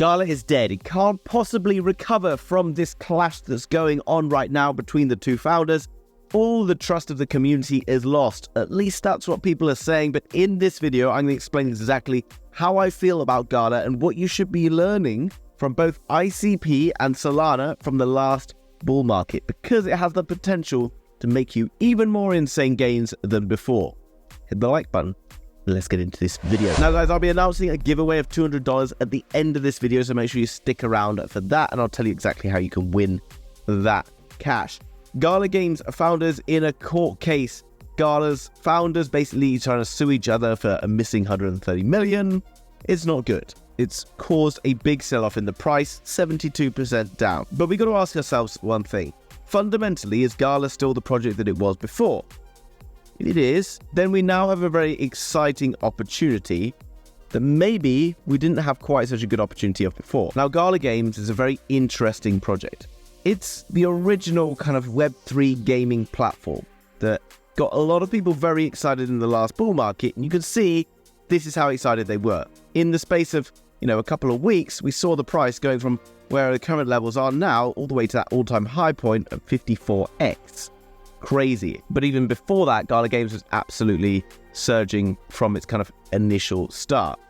GALA is dead. It can't possibly recover from this clash that's going on right now between the two founders. All the trust of the community is lost. At least that's what people are saying. But in this video, I'm going to explain exactly how I feel about GALA and what you should be learning from both ICP and Solana from the last bull market, because it has the potential to make you even more insane gains than before. Hit the like button. Let's get into this video. Now guys, I'll be announcing a giveaway of $200 at the end of this video, so make sure you stick around for that, and I'll tell you exactly how you can win that cash. GALA Games founders in a court case. GALA's founders basically trying to sue each other for a missing 130 million. It's not good. It's caused a big sell-off in the price, 72% down. But we got to ask ourselves one thing. Fundamentally, is GALA still the project that it was before? If it is, then we now have a very exciting opportunity that maybe we didn't have quite such a good opportunity of before. Now, GALA Games is a very interesting project. It's the original kind of Web3 gaming platform that got a lot of people very excited in the last bull market, and you can see this is how excited they were. In the space of, a couple of weeks, we saw the price going from where the current levels are now all the way to that all-time high point of 54x. Crazy. But even before that, GALA Games was absolutely surging from its kind of initial start.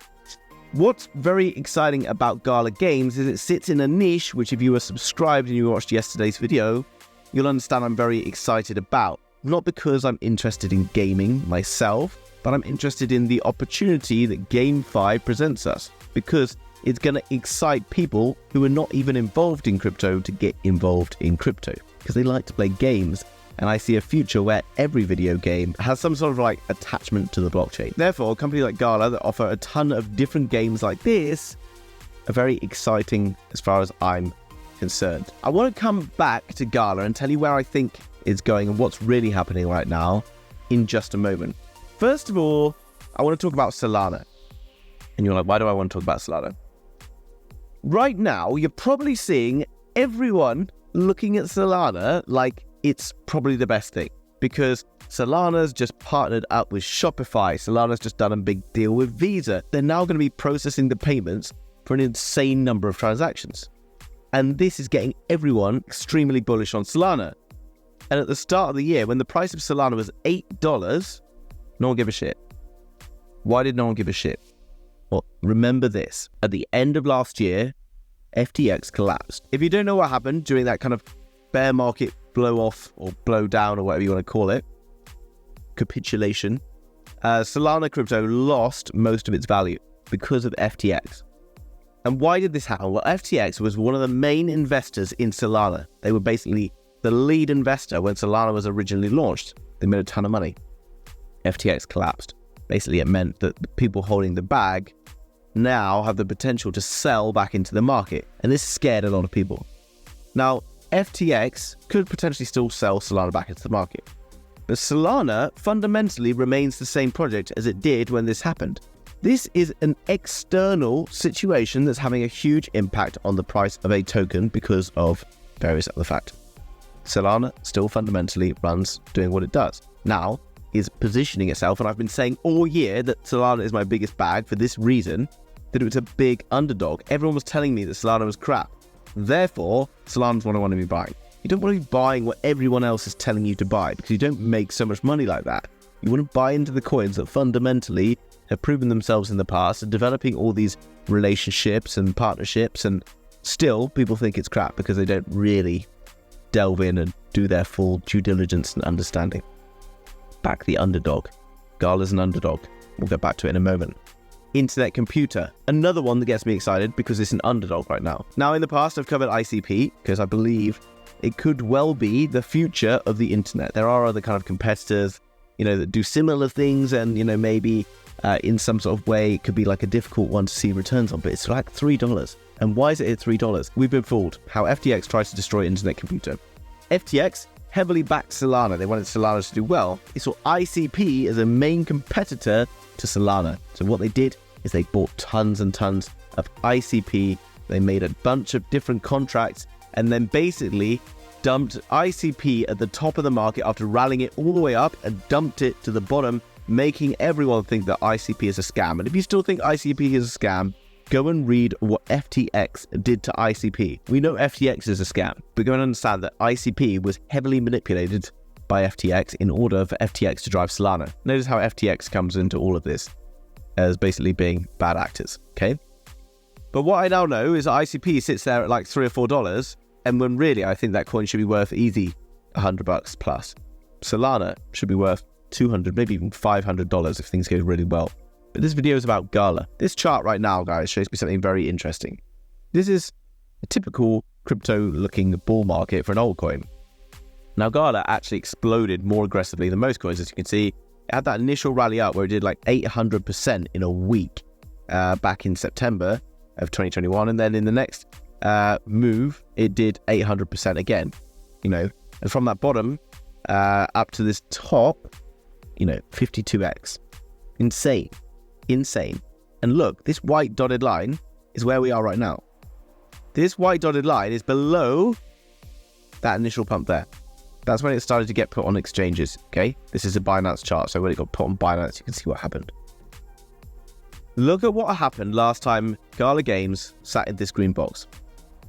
What's very exciting about GALA Games is it sits in a niche, which if you were subscribed and you watched yesterday's video, you'll understand I'm very excited about. Not because I'm interested in gaming myself, but I'm interested in the opportunity that GameFi presents us, because it's going to excite people who are not even involved in crypto to get involved in crypto, because they like to play games. And I see a future where every video game has some sort of attachment to the blockchain. Therefore, a company like GALA that offer a ton of different games like this are very exciting as far as I'm concerned. I want to come back to GALA and tell you where I think it's going and what's really happening right now in just a moment. First of all, I want to talk about Solana. And you're like, why do I want to talk about Solana? Right now, you're probably seeing everyone looking at Solana like it's probably the best thing, because Solana's just partnered up with Shopify. Solana's just done a big deal with Visa. They're now going to be processing the payments for an insane number of transactions. And this is getting everyone extremely bullish on Solana. And at the start of the year, when the price of Solana was $8, no one gave a shit. Why did no one give a shit? Well, remember this. At the end of last year, FTX collapsed. If you don't know what happened during that kind of bear market blow off or blow down or whatever you want to call it, capitulation, Solana crypto lost most of its value because of FTX. And why did this happen? Well, FTX was one of the main investors in Solana. They were basically the lead investor when Solana was originally launched. They made a ton of money. FTX collapsed. Basically, it meant that the people holding the bag now have the potential to sell back into the market. And this scared a lot of people. Now, FTX could potentially still sell Solana back into the market. But Solana fundamentally remains the same project as it did when this happened. This is an external situation that's having a huge impact on the price of a token because of various other factors. Solana still fundamentally runs doing what it does. Now is positioning itself, and I've been saying all year that Solana is my biggest bag for this reason, that it was a big underdog. Everyone was telling me that Solana was crap. Therefore, Solana's what I want to be buying. You don't want to be buying what everyone else is telling you to buy, because you don't make so much money like that. You want to buy into the coins that fundamentally have proven themselves in the past and developing all these relationships and partnerships, and still people think it's crap because they don't really delve in and do their full due diligence and understanding. Back the underdog. GALA's an underdog. We'll get back to it in a moment. Internet computer, another one that gets me excited because it's an underdog right now. Now, in the past, I've covered ICP because I believe it could well be the future of the internet. There are other kind of competitors, that do similar things, and, maybe in some sort of way it could be like a difficult one to see returns on, but it's like $3. And why is it at $3? We've been fooled. How FTX tries to destroy internet computer. FTX heavily backed Solana. They wanted Solana to do well. They saw ICP as a main competitor to Solana. So what they did is they bought tons and tons of ICP. They made a bunch of different contracts and then basically dumped ICP at the top of the market after rallying it all the way up and dumped it to the bottom, making everyone think that ICP is a scam. And if you still think ICP is a scam, go and read what FTX did to ICP. We know FTX is a scam, but go and understand that ICP was heavily manipulated by FTX in order for FTX to drive Solana. Notice how FTX comes into all of this as basically being bad actors, okay? But what I now know is that ICP sits there at like $3 or $4, and when really I think that coin should be worth easy $100 plus. Solana should be worth $200, maybe even $500 if things go really well. But this video is about GALA. This chart right now, guys, shows me something very interesting. This is a typical crypto-looking bull market for an altcoin. Now, GALA actually exploded more aggressively than most coins, as you can see. It had that initial rally up where it did like 800% in a week back in September of 2021. And then in the next move, it did 800% again, you know. And from that bottom up to this top, you know, 52x. Insane. And look, this white dotted line is where we are right now. This white dotted line is below that initial pump there. That's when it started to get put on exchanges, okay? This is a Binance chart, so when it got put on Binance, you can see what happened. Look at what happened last time GALA Games sat in this green box.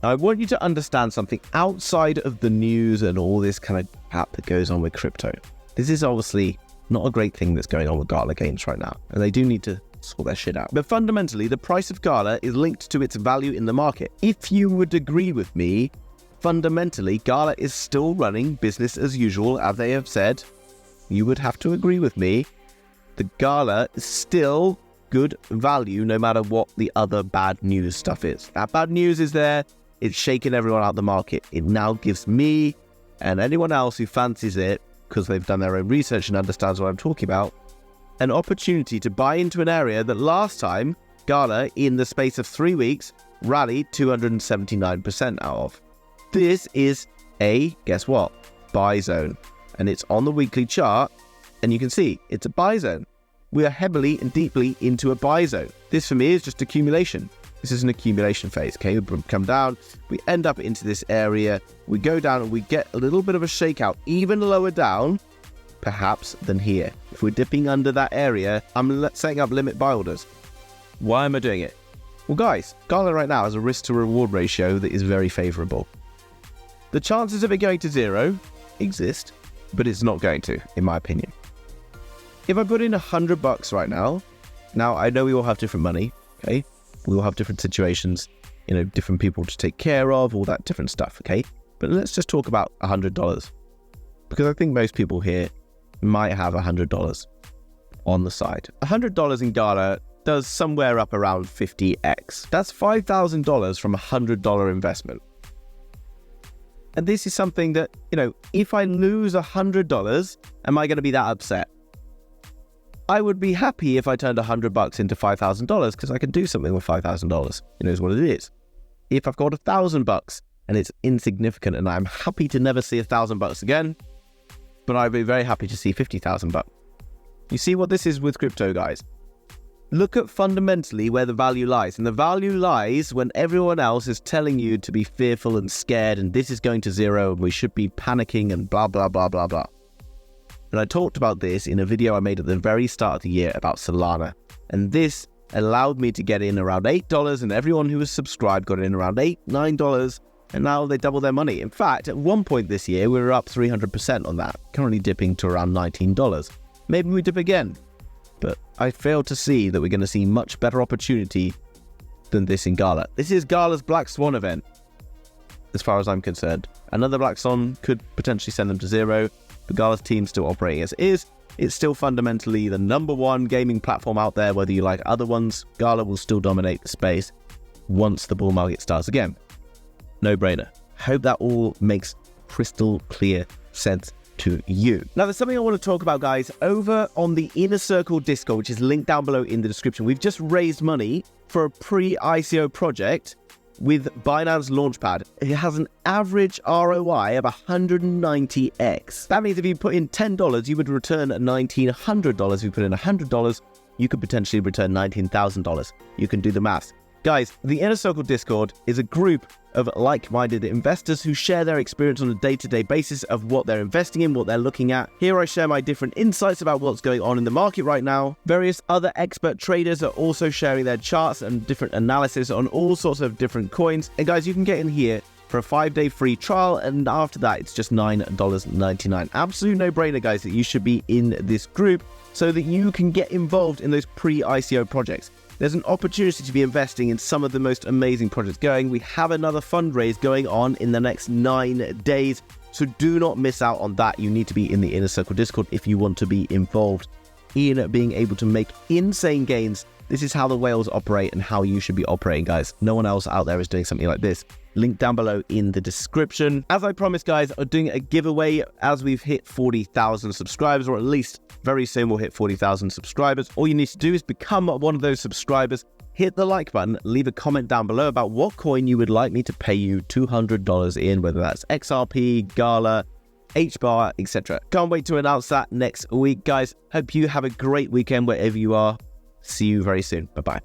Now, I want you to understand something outside of the news and all this kind of crap that goes on with crypto. This is obviously not a great thing that's going on with GALA Games right now, and they do need to sort their shit out. But fundamentally, the price of GALA is linked to its value in the market. If you would agree with me, fundamentally, GALA is still running business as usual, as they have said. You would have to agree with me. The GALA is still good value no matter what the other bad news stuff is. That bad news is there. It's shaking everyone out the market. It now gives me and anyone else who fancies it, because they've done their own research and understands what I'm talking about, an opportunity to buy into an area that last time GALA, in the space of 3 weeks, rallied 279% out of. This is a, guess what, buy zone. And it's on the weekly chart, and you can see it's a buy zone. We are heavily and deeply into a buy zone. This for me is just accumulation. This is an accumulation phase, okay? We come down, we end up into this area, we go down and we get a little bit of a shakeout, even lower down, perhaps, than here. If we're dipping under that area, I'm setting up limit buy orders. Why am I doing it? Well, guys, GALA right now has a risk to reward ratio that is very favorable. The chances of it going to zero exist, but it's not going to, in my opinion. If I put in $100 right now I know we all have different money, okay? We all have different situations, you know, different people to take care of, all that different stuff, okay? But let's just talk about $100, because I think most people here might have $100 on the side. $100 in GALA does somewhere up around 50x. That's $5,000 from a $100 investment. And this is something that, you know, if I lose $100, am I going to be that upset? I would be happy if I turned $100 into $5,000 because I can do something with $5,000. It knows what it is. If I've got $1,000 and it's insignificant and I'm happy to never see $1,000 again, but I'd be very happy to see $50,000. You see what this is with crypto, guys? Look at fundamentally where the value lies. And the value lies when everyone else is telling you to be fearful and scared and this is going to zero and we should be panicking and blah, blah, blah, blah, blah. And I talked about this in a video I made at the very start of the year about Solana. And this allowed me to get in around $8 and everyone who was subscribed got in around $8, $9 and now they double their money. In fact, at one point this year, we were up 300% on that, currently dipping to around $19. Maybe we dip again. But I fail to see that we're going to see much better opportunity than this in GALA. This is GALA's Black Swan event, as far as I'm concerned. Another Black Swan could potentially send them to zero, but GALA's team's still operating as it is. It's still fundamentally the #1 gaming platform out there, whether you like other ones. GALA will still dominate the space once the bull market starts again. No brainer. Hope that all makes crystal clear sense to you. Now, there's something I want to talk about, guys. Over on the Inner Circle Discord, which is linked down below in the description, we've just raised money for a pre-ICO project with Binance Launchpad. It has an average ROI of 190x. That means if you put in $10, you would return $1,900. If you put in $100, you could potentially return $19,000. You can do the maths. Guys, the Inner Circle Discord is a group of like-minded investors who share their experience on a day-to-day basis of what they're investing in, what they're looking at. Here I share my different insights about what's going on in the market right now. Various other expert traders are also sharing their charts and different analysis on all sorts of different coins. And guys, you can get in here for a 5-day free trial, and after that it's just $9.99. Absolute no-brainer, guys, that you should be in this group so that you can get involved in those pre-ICO projects. There's an opportunity to be investing in some of the most amazing projects going. We have another fundraise going on in the next 9 days, so do not miss out on that. You need to be in the Inner Circle Discord if you want to be involved in being able to make insane gains. This is how the whales operate and how you should be operating, guys. No one else out there is doing something like this. Link down below in the description. As I promised, guys, I'm doing a giveaway as we've hit 40,000 subscribers, or at least very soon we'll hit 40,000 subscribers. All you need to do is become one of those subscribers, hit the like button, leave a comment down below about what coin you would like me to pay you $200 in, whether that's XRP, GALA, HBAR, etc. Can't wait to announce that next week, guys. Hope you have a great weekend wherever you are. See you very soon. Bye-bye.